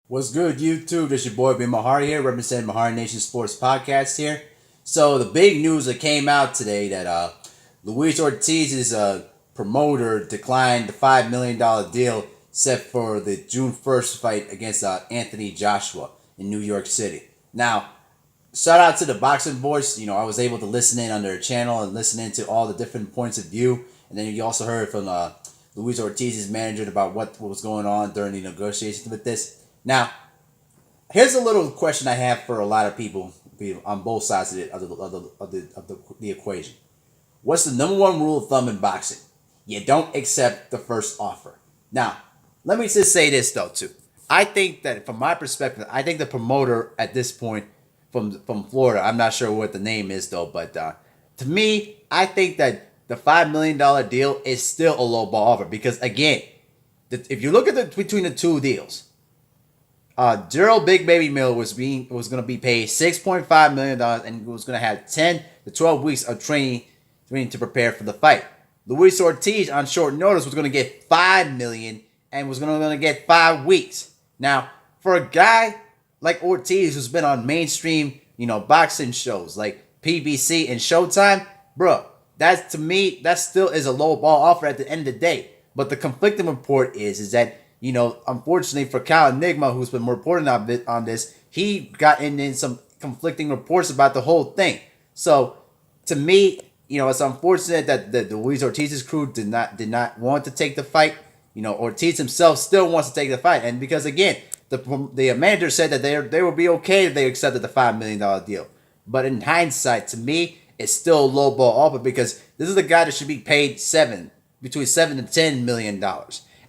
What's good, YouTube? This your boy Ben Mahari here, representing MehariNation Sports Podcast here. So the big news that came out today that Luis Ortiz's promoter declined the $5 million deal set for the June 1st fight against Anthony Joshua in New York City. Now, shout out to the Boxing Voice. I was able to listen in on their channel and listen in to all the different points of view. And then you also heard from Luis Ortiz's manager about what was going on during the negotiations with this. Now, here's a little question I have for a lot of people on both sides of the equation. What's the number one rule of thumb in boxing? You don't accept the first offer. Now, let me just say this though too. I think that from my perspective, I think the promoter at this point from Florida, I'm not sure what the name is though, but to me, I think that the $5 million deal is still a low ball offer because again, if you look at between the two deals. Gerald Big Baby Mill was going to be paid $6.5 million and was going to have 10 to 12 weeks of training to prepare for the fight. Luis Ortiz on short notice was going to get $5 million and was going to get 5 weeks. Now, for a guy like Ortiz who's been on mainstream, boxing shows like PBC and Showtime, bro, to me that still is a low ball offer at the end of the day. But the conflicting report is that unfortunately for Cal Enigma, who's been reporting on this, he got in some conflicting reports about the whole thing. So, to me, it's unfortunate that the Luis Ortiz's crew did not want to take the fight. Ortiz himself still wants to take the fight, and because again, the manager said that they would be okay if they accepted the $5 million deal. But in hindsight, to me, it's still a low ball offer because this is a guy that should be paid between $7 and $10 million.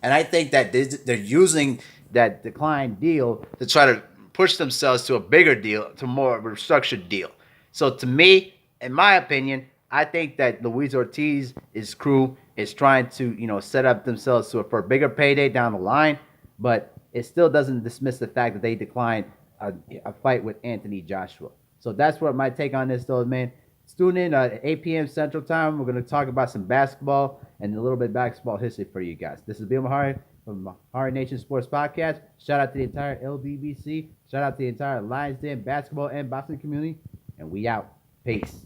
And I think that they're using that declined deal to try to push themselves to a bigger deal, to more of a structured deal. So to me, in my opinion, I think that Luis Ortiz's crew is trying to, set up themselves for a bigger payday down the line. But it still doesn't dismiss the fact that they declined a fight with Anthony Joshua. So that's what my take on this, though, man. Tune in at 8 p.m. Central Time. We're going to talk about some basketball and a little bit of basketball history for you guys. This is Bill Mahari from MehariNation Sports Podcast. Shout out to the entire LDBC. Shout out to the entire Lions Den basketball and boxing community. And we out. Peace.